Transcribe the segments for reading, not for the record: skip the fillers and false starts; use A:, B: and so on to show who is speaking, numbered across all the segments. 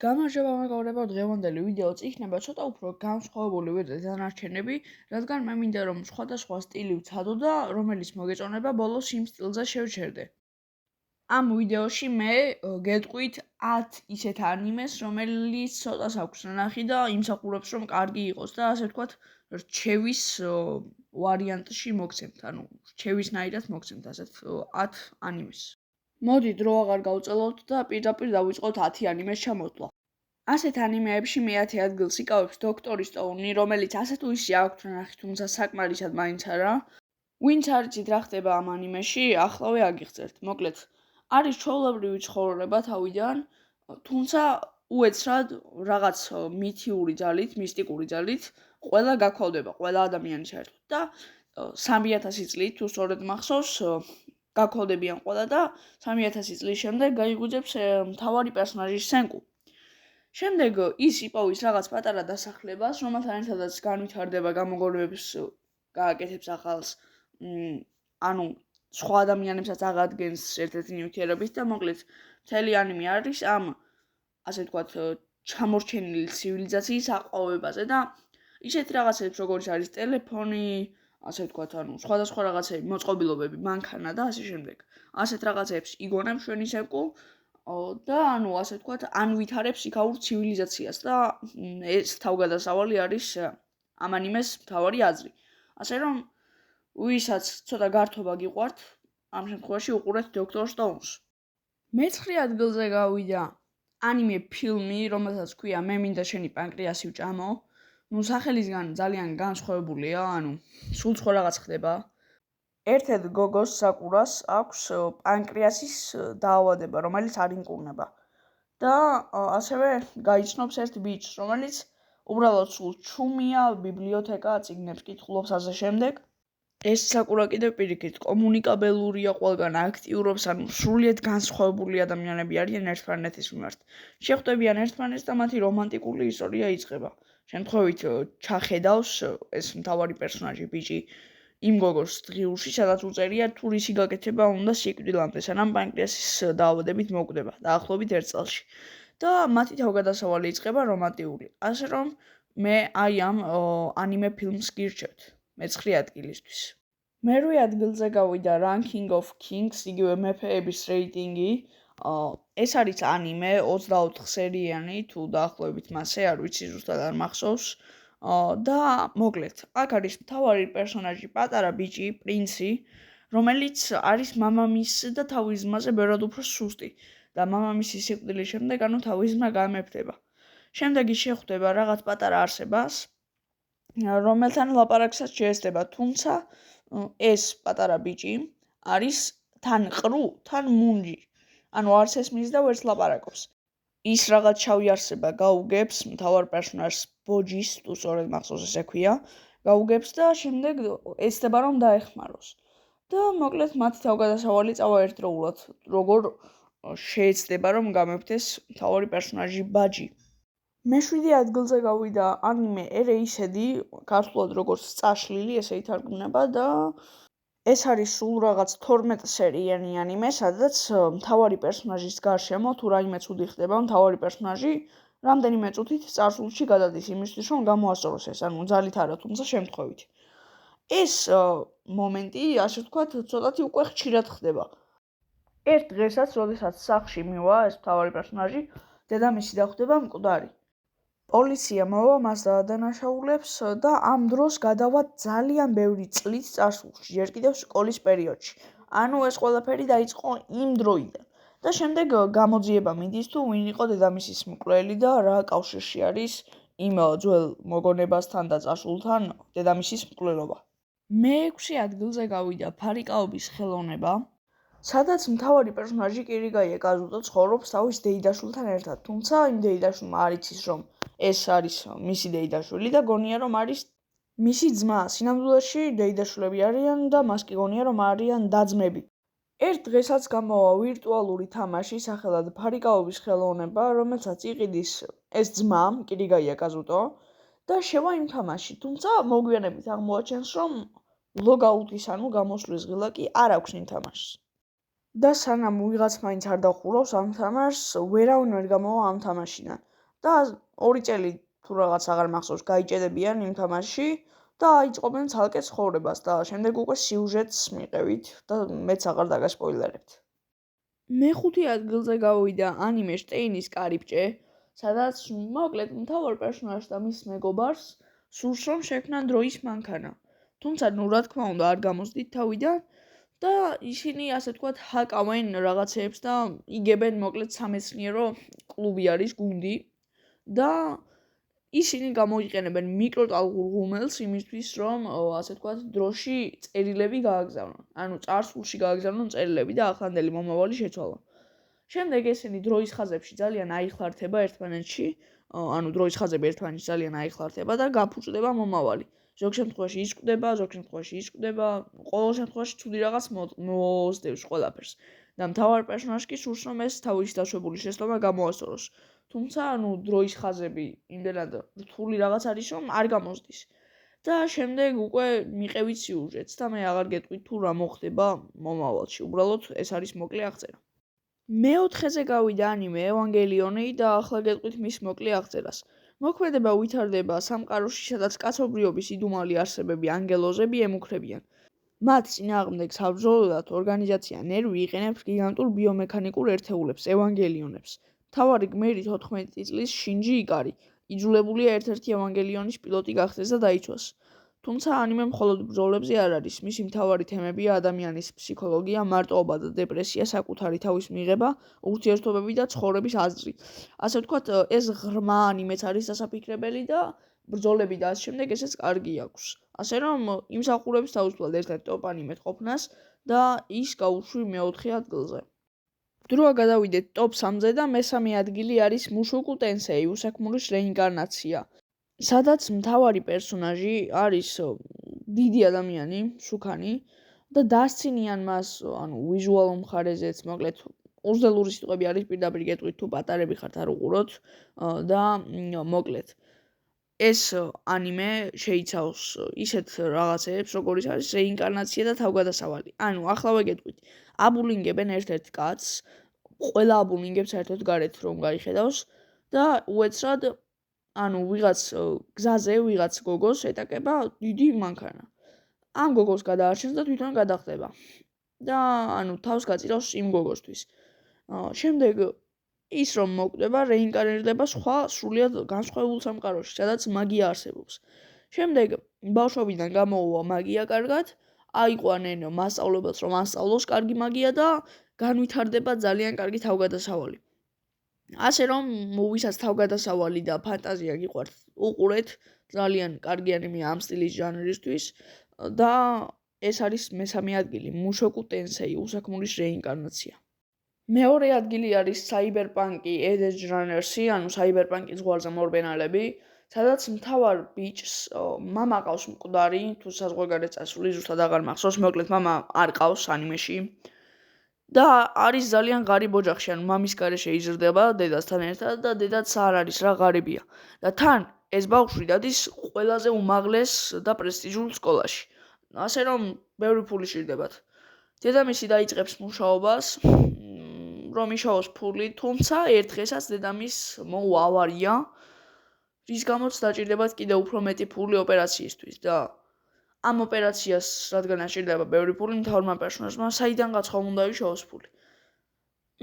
A: გამარჯობა მეგობრებო, დღევანდელი ვიდეოც იქნება ცოტა უფრო განსხვავებული ვიდრე დანარჩენები, რადგან მე მინდა რომ სხვადასხვა სტილი ვცადო და რომელიც მოგეწონება ბოლოს იმ სტილზე შევჩერდე. ამ ვიდეოში მე გეტყვით 10 ისეთ ანიმეს, რომელიც ცოტას აქვს ნახი და იმსახურებს რომ კარგი იყოს და ასე ვთქვათ, რჩევის ვარიანტში მოგცემთ, ანუ რჩევისნაირად მოგცემთ ასეთ 10 ანიმეს. მოდი დრო აღარ გავწელოთ და პირდაპირ დავიწყოთ 10 ანიმეს ჩამოთვლა. ასეთ ანიმეებში მე-10 ადგილს იკავებს დოქტორი სტოუნი, რომელიც ასე თუ ისე აქვთ ნახი, თუმცა საკმარისად მაინც არა. ვინც არ იცით რა ხდება ამ ანიმეში, ახლავე აგიხსენებთ. მოკლედ, არის ჩვეულებრივი ცხოვრება თავიდან, თუმცა უეცრად რაღაც მითიური ძალით, მისტიკური ძალით ყველა გაქოლდება, ყველა ადამიანი საერთოდ და 3000 წლით თუ სწორედ მახსოვს, გაქოლდებიან ყველა და 3000 წლის შემდეგ გაიგუძებს მთავარი პერსონაჟის სენკუ. შემდეგ ის იპოვის რაღაც პატარა დასახლებას, რომელთან ერთადაც განვითარდება, გამოგონებებს გააკეთებს ახალს, ანუ სხვა ადამიანებსაც აღადგენს ერთ-ერთი ნივთიერებით და მოკლედ მთელი ანიმე არის ამ ასე ვთქვათ ჩამორჩენილი ცივილიზაციის აყვავებაზე და ისეთი რაღაცებს როგორც არის ტელეფონი, ასე ვთქვათ, ანუ სხვადასხვა რაღაცები, მოწყობილობები, მანქანა და ასე შემდეგ. ასეთ რაღაცებს იგონებს ჩვენი სენკუ და ანუ ასე ვთქვათ, ანვითარებს იქაურ ცივილიზაციას და ეს თავგადასავალი არის ამ ანიმეს მთავარი აზრი. ასე რომ ვისაც ცოტა გართობა გიყვართ, ამ შემთხვევაში უყურეთ დოქტორ სტოუნს. მე-9 ადგილზე გავიდა ანიმე ფილმი, რომელსაც ქვია მე მინდა შენი პანკრეასი ვჭამო. სახელისგან ძალიან განსხვავებულია, ანუ სულ სხვა რაღაც ხდება. ერთ-ერთ გოგოს საკურას აქვს პანკრეასის დაავადება, რომელიც არ ინკურნება. და ასევე გაიცნობს ერთ ბიჭს, რომელიც უბრალოდ სულ ჩუმია, ბიბლიოთეკა, წიგნებს კითხულობს ასე შემდეგ. ეს საკურა კიდევ პირიქით კომუნიკაბელურია, ყველგან აქტიურობს, ანუ სრულიად განსხვავებული ადამიანები არიან ერთმანეთის მიმართ. შეხვდებიან ერთმანეთს და მათი რომანტიკული ისტორია იწყება. შემთხვევით ჩახედავს ეს მთავარი პერსონაჟი ბიჭი იმ გოგოს დღიურში, სადაც უწერია თუ რისი გაკეთება უნდა სიკვდილამდე, სანამ პანკრეასის დაავადებით მოკვდება, დაახლოებით 1 წელში. და მათი თავგადასავალი იწყება რომანტიკული. ასე რომ მე აი ამ ანიმე ფილმს გირჩევთ მე-9 ადგილისთვის. მე-8 ადგილზე გავიდა Ranking of Kings, იგივე მეფეების რეიტინგი. ეს არის ანიმე 24 სერიანი თუ დაახლოებით მასე, არ ვიცი ზუსტად არ მახსოვს. და მოკლედ, აქ არის მთავარი პერსონაჟი პატარა ბიჭი, პრინცი, რომელიც არის მამამის და თავის ძმაზე ბევრად უფრო სუსტი და მამამისის სიკვდილის შემდეგ ანუ თავის ძმა გამეფდება. შემდეგ ის შეხვდება რაღაც პატარა არსებას, რომელთან ლაპარაკსაც შეესწება, თუმცა ეს პატარა ბიჭი არის თან ყრუ, თან მუნჯი. ანუ არც ესმის და ვერც ლაპარაკობს. ის რაღაც შავი არსება გაუგებს მთავარ პერსონაჟს ბოჯის, თუ სწორედ მახსოვს ესე ქვია, გაუგებს და შემდეგ ეცდება რომ დაეხმაროს. და მოკლედ მათი თავგადასავალი წავა ერთდროულად, როგორ შეეცდება რომ გამეფდეს მთავარი პერსონაჟი ბაჯი. მე-7 ადგილზე გავიდა ანიმე ერეისედი, ქართულად როგორც წაშლილი, ესე ითარგმნება და ეს არის სულ რაღაც 12 სერიანი ანიმე, სადაც მთავარი პერსონაჟის გარშემო თუ რაიმე ცუდი ხდება, მთავარი პერსონაჟი რამდენიმე წუთით წარსულში გადადის იმისთვის, რომ გამოასწოროს ეს, ანუ ძალით არა, თუმცა შემთხვევით. ეს მომენტი, ასე ვთქვათ, ცოტათი უკვე ხშირად ხდება. ერთ დღესაც, როდესაც სახლში მივა ეს მთავარი პერსონაჟი, დედამისი დახვდება მკვდარი. პოლიცია მოვა, მას დაადანაშაულებს და ამ დროს გადავა ძალიან ბევრი წლით წარსულში, ჯერ კიდევ სკოლის პერიოდში. ანუ ეს ყველაფერი დაიწყო იმ დროიდან. და შემდეგ გამოძიება მიდის თუ ვინ იყო დედამისის მკვლელი და რა კავშირში არის იმ ძველ მოგონებასთან და წარსულთან დედამისის მკვლელობა. მე-6 ადგილზე გავიდა ფარიკაობის ხელოვნება, სადაც მთავარი პერსონაჟი კირიგაია კაზუტო ცხოვრობს თავის დეიდაშვილთან ერთად, თუმცა იმ დეიდაშვილმა არ იცის რომ ეს არის მისი დეიდაშვილი და გონია რომ არის მისი ძმა. სინამდვილეში დეიდაშვილები არიან და მას კი გონია რომ არიან და-ძმები. ერთ დღესაც გამოვა ვირტუალური თამაში სახელად ფარიკაობის ხელოვნება, რომელსაც იყიდის ეს ძმა, კირიგაია კაზუტო და შევა იმ თამაში, თუმცა მოგვიანებით აღმოაჩენს რომ ლოგაუთის ანუ გამოსვლის ღილაკი არ აქვს იმ თამაშს. და სანამ ვიღაც მაინც არ დახურავს ამ თამაშს, ვერავინ ვერ გამოვა ამ თამაშიდან. და 2 წელი თუ რაღაც აღარ მახსოვს გაიჭედებიან იმ თამაშში და აიწყობენ ცალკე ცხოვრებას და შემდეგ უკვე სიუჟეტს მიყევით და მეც აღარ დაგასპოილერებთ. მეხუთე ადგილზე გავიდა ანიმე შტეინის კარიბჭე, სადაც მოკლედ მთავარ პერსონაჟს და მის მეგობარს სურს რომ შექმნან დროის მანქანა. თუმცა რა თქმა უნდა არ გამოსდით თავიდან და ისინი ასე ვთქვათ ჰაკავენ რაღაცებს და იგებენ მოკლედ სამეცნიერო კლუბი არის გუნდი და ისინი გამოიყენებენ მიკროტალღურ ღუმელს იმისთვის რომ ასე ვთქვათ დროში წერილები გააგზავნონ. ანუ წარსულში გააგზავნონ წერილები და ახლანდელი მომავალი შეცვალონ. შემდეგ ესენი დროის ხაზებში ძალიან აიხლართება ერთმანეთში, ანუ დროის ხაზები ერთმანეთში ძალიან აიხლართება და გაფუჭდება მომავალი. ზოგ შემთხვევაში ისკვდება, ზოგ შემთხვევაში ისკვდება, ყოველ შემთხვევაში ცუდი რაღაც მოოსდევს ყველაფერს. და მთავარ პერსონაჟს კი სურს რომ ეს თავისი დაშვებული შეცდომა გამოასწოროს. თუმცა დროის ხაზები იმდენად რთული რაღაც არის რომ არ გამოსდის. და შემდეგ უკვე მიყევით სიუჟეტს და მე აღარ გეტყვით თუ რა მოხდება მომავალში. უბრალოდ ეს არის მოკლე აღწერა. მეოთხეზე გავიდა ანიმე ევანგელიონი და ახლა გეტყვით მის მოკლე აღწერას. მოქმედება ვითარდება სამყაროში, სადაც კაცობრიობის იდუმალი არსებები ანგელოზები ემუქრებიან. მათ წინააღმდეგ საბრძოლველად ორგანიზაცია ნერვი იყენებს გიგანტურ ბიომექანიკურ ერთეულებს ევანგელიონებს. მთავარი გმირი 14 წლის შინჯი იკარი იძულებულია ერთ-ერთი ევანგელიონის პილოტი გახდეს და დაიცვას. თუმცა ანიმე მხოლოდ ბრძოლებზე არ არის, მისი მთავარი თემებია ადამიანის ფსიქოლოგია, მარტოობა და დეპრესია, საკუთარი თავის მიღება, ურთიერთობები და ცხოვრების აზრი. ასე ვთქვათ, ეს ღრმა ანიმეც არის დასაფიქრებელი და ბრძოლები და ასე შემდეგ ესეც კარგი აქვს. ასე რომ იმსახურებს თავისუფლად ერთ-ერთ ტოპ ანიმეთ ყოფნას და ის გაუშვი მეოთხე ადგილზე. დროა გადავიდეთ ტოპ 3-ზე და მესამე ადგილი არის მუშოკუ ტენსეი, უსაქმურის რეინკარნაცია. სადაც მთავარი პერსონაჟი არის დიდი ადამიანი, შუქანი და დასცინიან მას, ანუ ვიზუალურ მხარეზეც, მოკლედ უზდელური სიტყვები არის პირდაპირ გეტყვით თუ პატარები ხართ არ უყუროთ და მოკლედ ეს ანიმე შეიცავს ისეთ რაღაცებს, როგორიც არის რეინკარნაცია და თავგადასავალი. ანუ ახლავე გეტყვით, აბულინგებენ ერთ-ერთ კაცს, ყველა აბულინგებს საერთოდ გარეთ რომ გაიხედავს და უეცრად ანუ ვიღაც გზაზე ვიღაც გოგოს ეტაკება დიდი მანქანა. ამ გოგოს გადაარჩენს და თვითონ გადახდება. და ანუ თავს გაწირავს იმ გოგოსთვის. შემდეგ ის რომ მოკვდება, რეინკარნირდება სხვა სრულიად განსხვავებულ სამყაროში, სადაც მაგია არსებობს. შემდეგ ბავშვობიდან გამოუვა მაგია კარგად, აიყვანენ მასწავლებელს რომ ასწავლოს კარგი მაგია და განვითარდება ძალიან კარგი თავგადასავალი. ასე რომ ვისაც თავგადასავალი და ფანტაზია გიყვართ, უყურეთ, ძალიან კარგი ანიმე ამ სტილის ჟანრისთვის და ეს არის მესამე ადგილი, მუშოკუ ტენსეი, უსაქმურის რეინკარნაცია. მეორე ადგილი არის საიბერპანკი Edge Runners-ი, ანუ საიბერპანკის ზღვარზე მორბენალები, სადაც მთავარ ბიჭს მამა ყავს მკვდარი, თუ საზღვარგარეთ წასული, ზუსტად აღარ მახსოვს, მოკლედ მამა არ ყავს ანიმეში. და არის ძალიან ღარიბ ოჯახში, ანუ მამის გარეშე იზრდება დედასთან ერთად და დედაც არ არის რა ღარიბია. და თან ეს ბავშვი დადის ყველაზე უმაღლეს და პრესტიჟულ სკოლაში. ასე რომ ბევრი ფული სჭირდებათ. დედამისი დაიწყებს მუშაობას, რომ იშოვოს ფული, თუმცა ერთ დღესაც დედამის მოუვა ავარია, რის გამოც დაჭირდებათ კიდევ უფრო მეტი ფული ოპერაციისთვის და ამ ოპერაციას რადგან ასჭირდება ბევრი ფული, მთავარმა პერსონაჟმა საიდან გაცხომ უნდა იშოვოს ფული.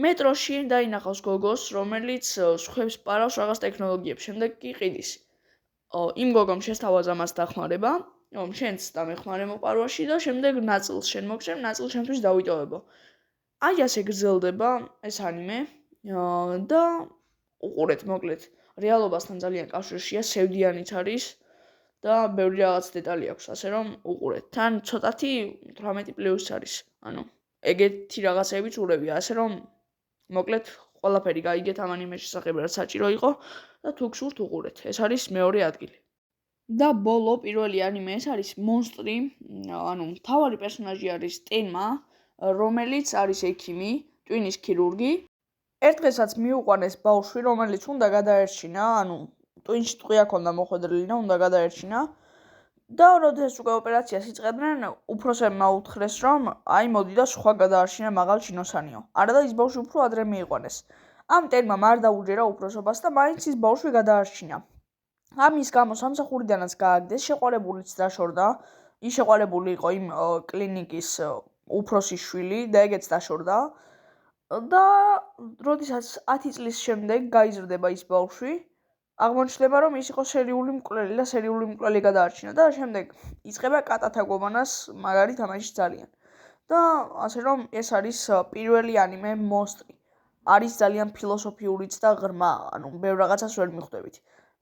A: მეტროში დაინახავს გოგოს, რომელიც სხვებს პარავს რაღაც ტექნოლოგიებს, შემდეგ კი ყიდის. იმ გოგომ შესთავაზა მას დახმარება, რომ შენც დამეხმარე მოპარვაში და შემდეგ ნაწილს შენ მოგცემ, ნაწილს შენთვის დავიტოვებო. აი ასე გრძელდება ეს ანიმე და უყურეთ, მოკლედ, რეალობასთან ძალიან კავშირშია, სევდიანიც არის და ბევრი რაღაც დეტალი აქვს, ასე რომ უყურეთ. თან ცოტათი 18+ არის. ანუ ეგეთი რაღაცებიც ურევია, ასე რომ მოკლედ ყველაფერი გაიგეთ ამ ანიმეს შესახებ, რაც საჭირო იყო და თუ გსურთ უყურეთ. ეს არის მეორე ადგილი. და ბოლო პირველი ანიმე ეს არის მონსტრი, ანუ მთავარი პერსონაჟი არის ტენმა, რომელიც არის ექიმი, ტვინის ქირურგი. ერთ დღესაც მიუყვანეს ბავშვი, რომელიც უნდა გადაერჩინა, ანუ ტვინში ტყვია ქონდა მოხვედრილი და უნდა გადაერჩინა. და როდესაც უკვე ოპერაციას იწყებდნენ, უფროსებმა უთხრეს, რომ აი მოდი და სხვა გადაარჩინა მაღალ ჩინოსანიო. არა და ის ბავშვი უფრო ადრე მიიყვანეს. ამ მტერმა არ დაუჯერა უფროსობას და მაინც ის ბავშვი გადაარჩინა. ამის გამო სამსახურიდანაც გააგდეს, შეყვარებულიც დაშორდა. ის შეყვარებული იყო იმ კლინიკის უფროსის შვილი და ეგეც დაშორდა. და როდესაც 10 წლის შემდეგ გაიზრდება ის ბავშვი, აღმოჩნდება, რომ ის იყო სერიული მკვლელი და სერიული მკვლელი გადაარჩინა და შემდეგ იწყება კატათა გობანას მაგარი თამაში ძალიან. და ასე რომ ეს არის პირველი ანიმე მონსტრი. არის ძალიან ფილოსოფიურიც და ღრმა, ანუ ბევრ რაღაცას ვერ მიხვდებით.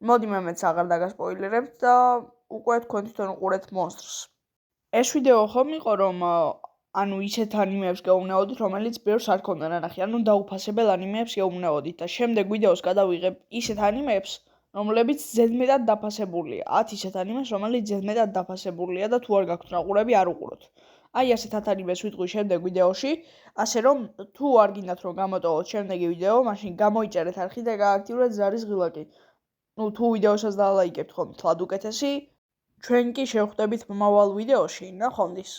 A: მოდი მე მეც აღარ დაგასპოილერებთ და უკვე თქვენ თვითონ უყურეთ მონსტრს. ეს ვიდეო ხომ იყო, რომ ანუ ისეთ ანიმეებს გეუბნეოდით, რომელიც ბევრს არ ქონდა ნანახი, ანუ დაუფასებელ ანიმეებს გეუბნეოდით და შემდეგ ვიდეოს გადავიღებ ისეთ ანიმეებს, რომლებიც ზედმეტად დაფასებულია. 10 ისეთ ანიმეს, რომელიც ზედმეტად დაფასებულია და თუ არ გაქვთ რაყურები, არ უყუროთ. აი ასეთ ანიმეს ვიტყვი შემდეგ ვიდეოში, ასე რომ თუ არ გინდათ რომ გამოტოვოთ შემდეგი ვიდეო, მაშინ გამოიწერეთ არხი და გააქტიურეთ ზარის ღილაკი. თუ ვიდეოსაც დალაიკებთ ხომ თლად უკეთესი, ჩვენ კი შევხვდებით მომავალ ვიდეოში. ნახვამდის.